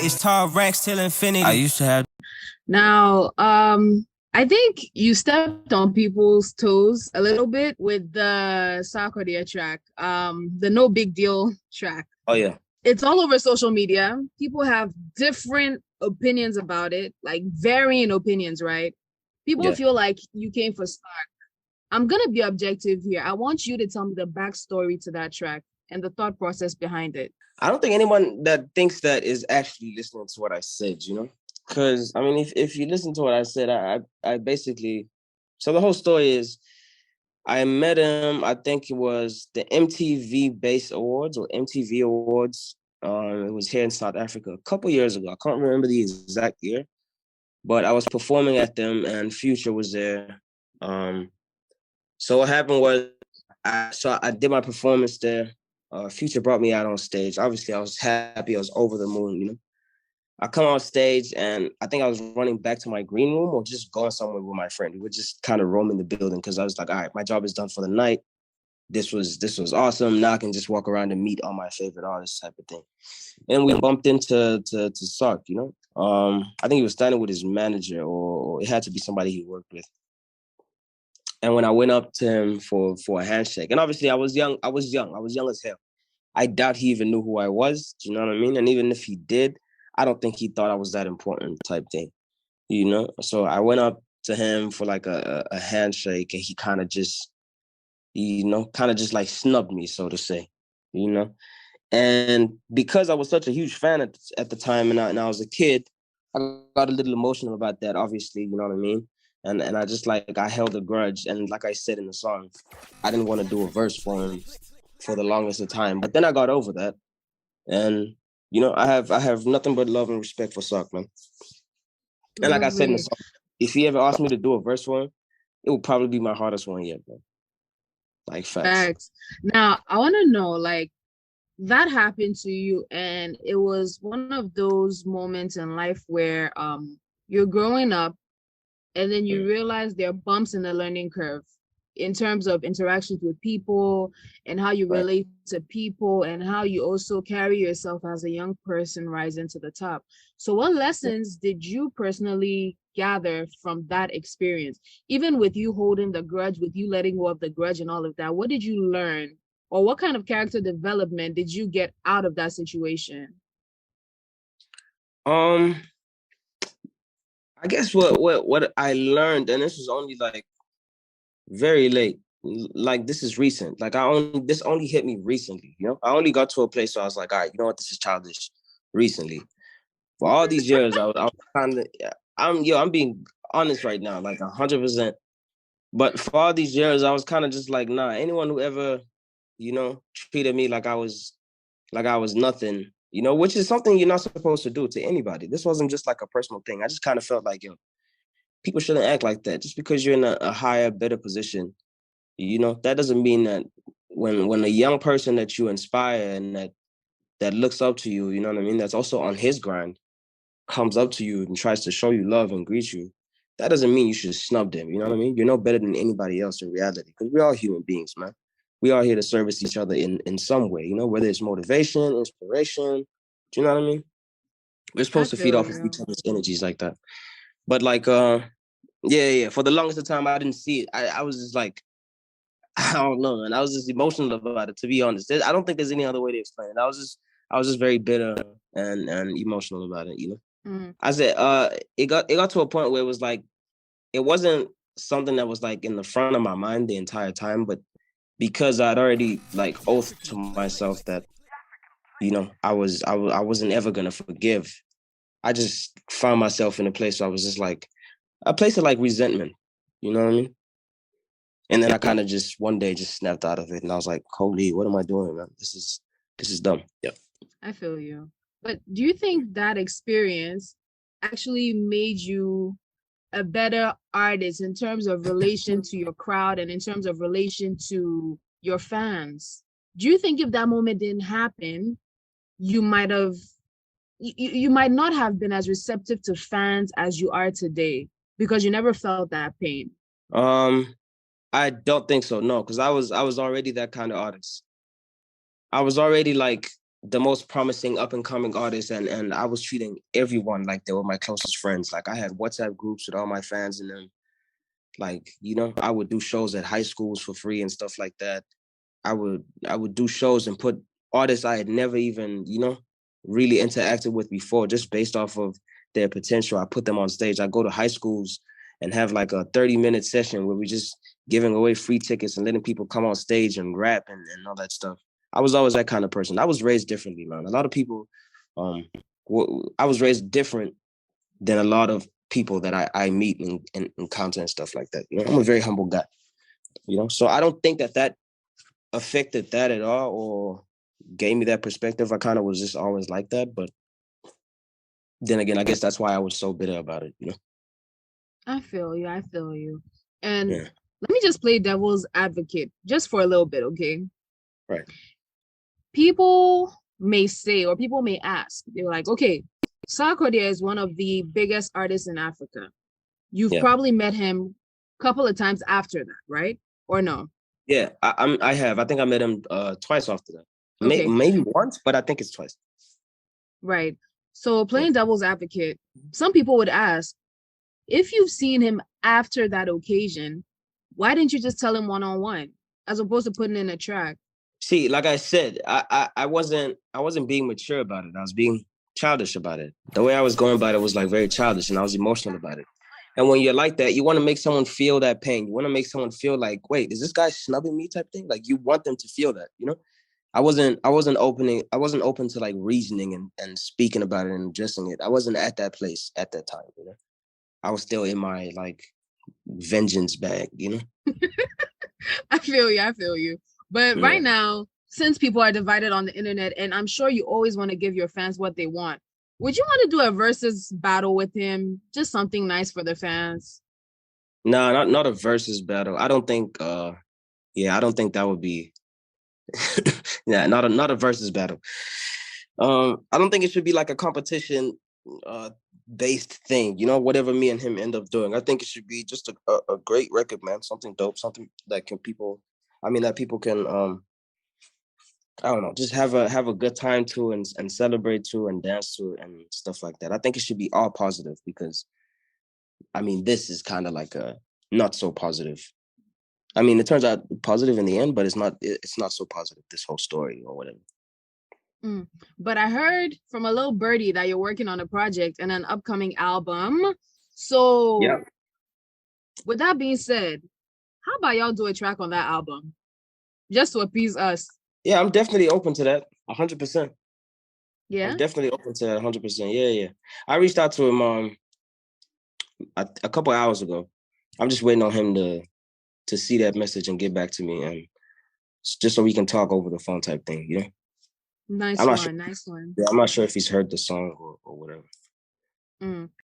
It's tall racks till infinity. I used to have. Now, I think you stepped on people's toes a little bit with the Sarkodie track, the No Big Deal track. Oh yeah. It's all over social media. People have different opinions about it, like varying opinions, right? People Yeah. feel like you came for Stark. I'm gonna be objective here. I want you to tell me the backstory to that track and the thought process behind it. I don't think anyone that thinks that is actually listening to what I said, you know? Because, I mean, if you listen to what I said, I basically... So the whole story is, I met him, I think it was the MTV Base Awards or MTV Awards. It was here in South Africa a couple years ago. I can't remember the exact year, but I was performing at them and Future was there. So what happened was, I did my performance there. Future brought me out on stage. Obviously, I was happy. I was over the moon, you know. I come on stage and I think I was running back to my green room or just going somewhere with my friend. We were just kind of roaming the building because I was like, all right, my job is done for the night. This was awesome. Now I can just walk around and meet all my favorite artists type of thing. And we bumped into Sark, you know. I think he was standing with his manager or it had to be somebody he worked with. And when I went up to him for a handshake, and obviously I was young as hell. I doubt he even knew who I was. Do you know what I mean? And even if he did, I don't think he thought I was that important type thing, you know? So I went up to him for like a handshake and he kind of just, you know, kind of just like snubbed me, so to say, you know? And because I was such a huge fan at the time and I was a kid, I got a little emotional about that, obviously, you know what I mean? And I just I held a grudge. And like I said in the song, I didn't want to do a verse for him for the longest of time. But then I got over that. And, you know, I have nothing but love and respect for Sark, man. And like I said in the Lovely. song, if he ever asked me to do a verse for him, it would probably be my hardest one yet, man. Like facts. Facts. Now, I want to know, like, that happened to you, and it was one of those moments in life where you're growing up and then you realize there are bumps in the learning curve in terms of interactions with people and how you Right. relate to people and how you also carry yourself as a young person rising to the top. So what lessons did you personally gather from that experience? Even with you holding the grudge, with you letting go of the grudge and all of that, what did you learn? Or what kind of character development did you get out of that situation? Um, I guess what I learned, and this was only like very late. Like this is recent. Like this only hit me recently. You know, I only got to a place where I was like, all right, you know what, this is childish. Recently, for all these years, I was kind of, I'm being honest right now, like 100%. But for all these years, I was kind of just like, nah. Anyone who ever, you know, treated me like I was nothing, you know, which is something you're not supposed to do to anybody. This wasn't just like a personal thing. I just kind of felt like, yo, people shouldn't act like that. Just because you're in a higher, better position, you know, that doesn't mean that when a young person that you inspire and that looks up to you, you know what I mean, that's also on his grind, comes up to you and tries to show you love and greet you, that doesn't mean you should snub them. You know what I mean? You're no better than anybody else in reality because we're all human beings, man. We are here to service each other in some way, you know, whether it's motivation, inspiration. Do you know what I mean? We're I supposed to feed feel off of you. each other's energies like that. But yeah. For the longest of time, I didn't see it. I was just like, I don't know, man. I was just emotional about it, to be honest. I don't think there's any other way to explain it. I was just very bitter and emotional about it, you know. Mm. I said, it got to a point where it was like, it wasn't something that was like in the front of my mind the entire time, but because I'd already like oath to myself that, you know, I wasn't ever gonna forgive. I just found myself in a place where I was just like a place of like resentment. You know what I mean? And then I kind of just one day just snapped out of it, and I was like, "Holy, what am I doing, man? This is dumb." Yeah. I feel you. But do you think that experience actually made you a better artist in terms of relation to your crowd and in terms of relation to your fans? Do you think if that moment didn't happen, you might have you might not have been as receptive to fans as you are today because you never felt that pain? Um, I don't think so. No, because I was already that kind of artist. I was already like the most promising up and coming artists, and I was treating everyone like they were my closest friends. Like I had WhatsApp groups with all my fans in them. Like, you know, I would do shows at high schools for free and stuff like that. I would do shows and put artists I had never even, you know, really interacted with before, just based off of their potential. I put them on stage. I go to high schools and have like a 30-minute session where we just giving away free tickets and letting people come on stage and rap and all that stuff. I was always that kind of person. I was raised differently, man. A lot of people, I was raised different than a lot of people that I meet and encounter and stuff like that. You know, I'm a very humble guy, you know? So I don't think that affected that at all or gave me that perspective. I kind of was just always like that. But then again, I guess that's why I was so bitter about it, you know? I feel you. I feel you. And Yeah. let me just play devil's advocate just for a little bit, okay? Right. People may say, or people may ask, they're like, okay, Sarkodie is one of the biggest artists in Africa. You've Yeah. probably met him a couple of times after that, right? Or no? Yeah, I have. I think I met him twice after that. Okay. Maybe once, but I think it's twice. Right. So playing devil's advocate, some people would ask, if you've seen him after that occasion, why didn't you just tell him one-on-one as opposed to putting in a track? See, like I said, I wasn't being mature about it. I was being childish about it. The way I was going about it was like very childish, and I was emotional about it. And when you're like that, you want to make someone feel that pain. You want to make someone feel like, wait, is this guy snubbing me type thing? Like you want them to feel that, you know? I wasn't open to like reasoning and speaking about it and addressing it. I wasn't at that place at that time, you know? I was still in my like vengeance bag, you know? I feel you. I feel you. But right now, since people are divided on the internet, and I'm sure you always want to give your fans what they want, would you want to do a versus battle with him? Just something nice for the fans? No, not a versus battle. I don't think I don't think that would be yeah, not a versus battle. I don't think it should be like a competition based thing, you know, whatever me and him end up doing. I think it should be just a great record, man. Something dope, something that people can I don't know, just have a good time to and celebrate to and dance to and stuff like that. I think it should be all positive because I mean this is kind of like a not so positive. I mean, it turns out positive in the end, but it's not so positive, this whole story or whatever. But I heard from a little birdie that you're working on a project and an upcoming album. So yeah. With that being said, how about y'all do a track on that album? Just to appease us. Yeah, I'm definitely open to that. 100%. Yeah. I'm definitely open to that 100%. Yeah. I reached out to him a couple hours ago. I'm just waiting on him to see that message and get back to me, and just so we can talk over the phone type thing, you know? Nice I'm not one. sure. Nice one. Yeah, I'm not sure if he's heard the song or whatever.